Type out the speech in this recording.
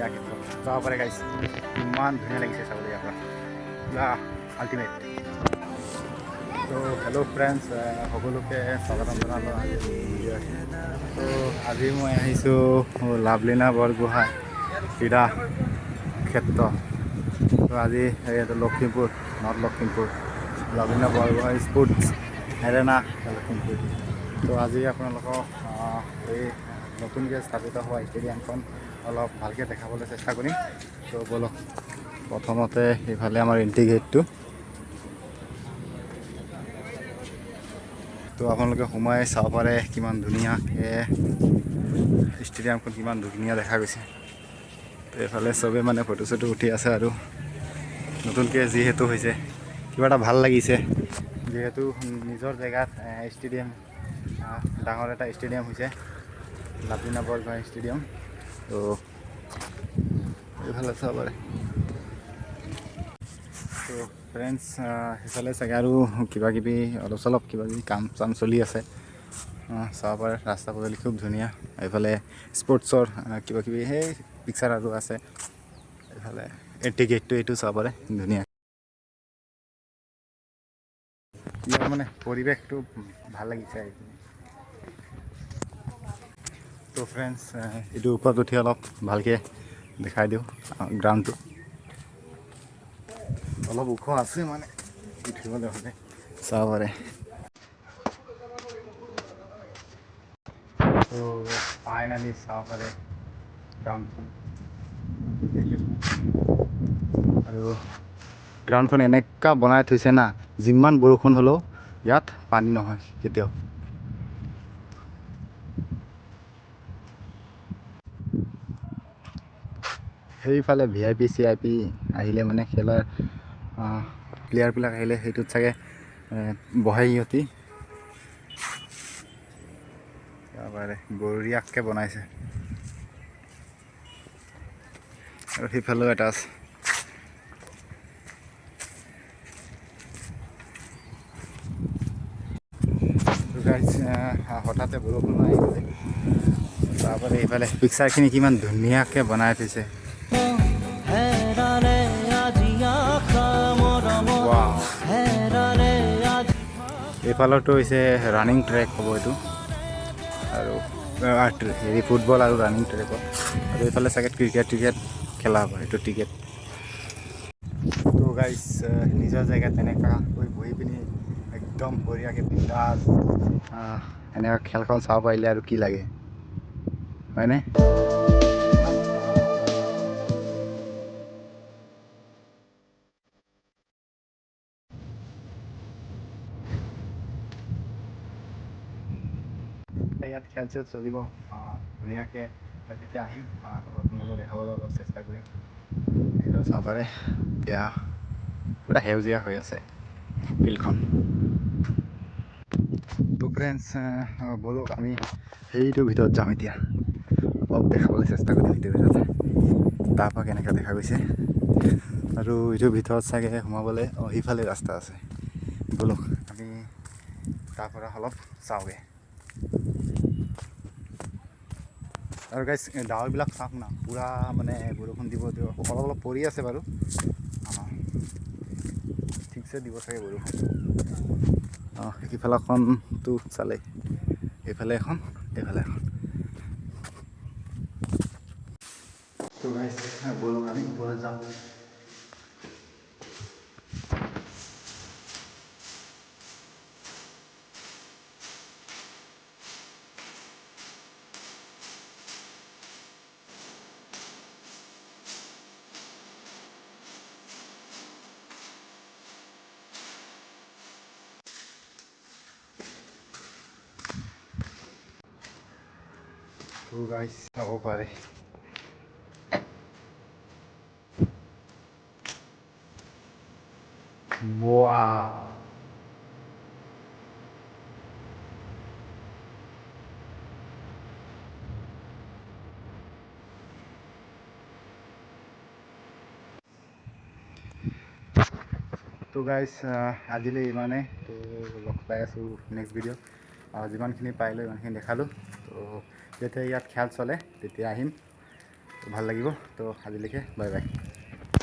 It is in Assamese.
ক্ৰীড়া ক্ষেত্ৰ যাব পাৰে গাইছ। ইমান ধুনীয়া লাগিছে চাবলৈ ইয়াৰ পৰা, পুৰা আল্টিমেট। তো হেল্ল' ফ্ৰেণ্ডছ, সকলোকে স্বাগতম জনালোঁ আজি ভিডিঅ' আছে। তো আজি মই আহিছোঁ লাভলীনা বৰগোহাঁই ক্ৰীড়া ক্ষেত্ৰ। তো আজি এইটো Lakhimpur, north Lakhimpur, Lovlina Borgohain sports arena Lakhimpur. তো আজি আপোনালোকক এই নতুনকৈ স্থাপিত হোৱা ষ্টেডিয়ামখন অলপ ভালকৈ দেখাবলৈ চেষ্টা কৰিম। তো ব'লক, প্ৰথমতে এইফালে আমাৰ এণ্ট্ৰি গেটটো। তো আপোনালোকে সোমাই চাব পাৰে কিমান ধুনীয়াকৈ ষ্টেডিয়ামখন কিমান ধুনীয়া দেখা গৈছে। তো এইফালে চবে মানে ফটো চটো উঠি আছে আৰু নতুনকৈ যিহেতু হৈছে কিবা এটা ভাল লাগিছে, যিহেতু নিজৰ জেগাত ষ্টেডিয়াম, ডাঙৰ এটা ষ্টেডিয়াম হৈছে লাভলীনা বৰগোহাঁই ষ্টেডিয়াম। তো এইফালে চাব পাৰে। তো ফ্ৰেণ্ডছ, সেইফালে চাগে আৰু কিবা কিবি অলপ চলপ কিবা কিবি কাম চাম চলি আছে, চাব পাৰে। ৰাস্তা পদূলি খুব ধুনীয়া। এইফালে স্পৰ্টছৰ কিবা কিবি সেই পিকচাৰ আৰু আছে। এইফালে এণ্ট্ৰি গেটটো এইটো চাব পাৰে, ধুনীয়া। ইয়াৰ মানে পৰিৱেশটো ভাল লাগিছে। তো ফ্ৰেণ্ডছ, এইটো ওপৰত উঠি অলপ ভালকৈ দেখাই দিওঁ গ্ৰাউণ্ডটো। অলপ ওখ আছে মানে উঠিবলৈ হ'লে, চাব পাৰে। তো ফাইনালি চাব পাৰে গ্ৰাউণ্ডখন। আৰু গ্ৰাউণ্ডখন এনেকুৱা বনাই থৈছে না, যিমান বৰষুণ হ'লেও ইয়াত পানী নহয় কেতিয়াও। সেইফালে VIP CIP আহিলে মানে খেলাৰ প্লেয়াৰবিলাক আহিলে সেইটোত চাগে বহে সিহঁতি। একেবাৰে বঢ়িয়াকৈ বনাইছে। আৰু সেইফালেও এটা আছে। হঠাতে বৰষুণ আহি গ'লে। তাৰপৰা এইফালে পিকচাৰখিনি কিমান ধুনীয়াকৈ বনাই থৈছে। এইফালৰটো হৈছে ৰানিং ট্ৰেক হ'ব এইটো, আৰু হেৰি ফুটবল আৰু ৰানিং ট্ৰেকত। আৰু এইফালে চাগে ক্ৰিকেট খেলা হ'ব, এইটো টিকেট। তো গাইজ, নিজৰ জেগাত তেনেকুৱাকৈ বহি পিনি একদম বঢ়িয়াকৈ বিন্দাছ এনেকুৱা খেলখন চাব পাৰিলে আৰু কি লাগে, হয়নে? ইয়াত খেল চেল চলিব ধুনীয়াকৈ। তেতিয়া আহিম আপোনালোকক দেখাবলৈ অলপ চেষ্টা কৰিম। এইটো চাব পাৰে, এতিয়া পুৰা সেউজীয়া হৈ আছে ফিল্ডখন। তো ফ্ৰেণ্ডছ, ব'লক আমি সেইটোৰ ভিতৰত যাম এতিয়া। অলপ দেখাবলৈ চেষ্টা কৰিম সেইটোৰ ভিতৰত তাৰপৰা কেনেকৈ দেখা গৈছে। আৰু এইটোৰ ভিতৰত চাগে সোমাবলৈ সিফালে ৰাস্তা আছে। ব'লক আমি তাৰপৰা অলপ চাওঁগৈ। আৰু গাইজ, ডাৱৰবিলাক চাওক না, পূৰা মানে বৰষুণ দিব অলপ অলপ পৰি আছে বাৰু। ঠিকছে দিব চাগে বৰষুণ। সিফালৰখনটো চালে, এইফালে এখন, এইফালে এখন। তো গাইজ, ব'লক আমি ওপৰত যাওঁ। তো গাইজ, চাব পাৰে। ৱাও, তো গাইজ, আজিলৈ ইমানেই। তো লগ পাই আছোঁ নেক্সট ভিডিঅ'। যিমানখিনি পাৰিলোঁ ইমানখিনি দেখালোঁ। তো যেতিয়া ইয়াত খেল চলে তেতিয়া আহিম। তো ভাল লাগিব। তো আজিলৈকে বাই বাই।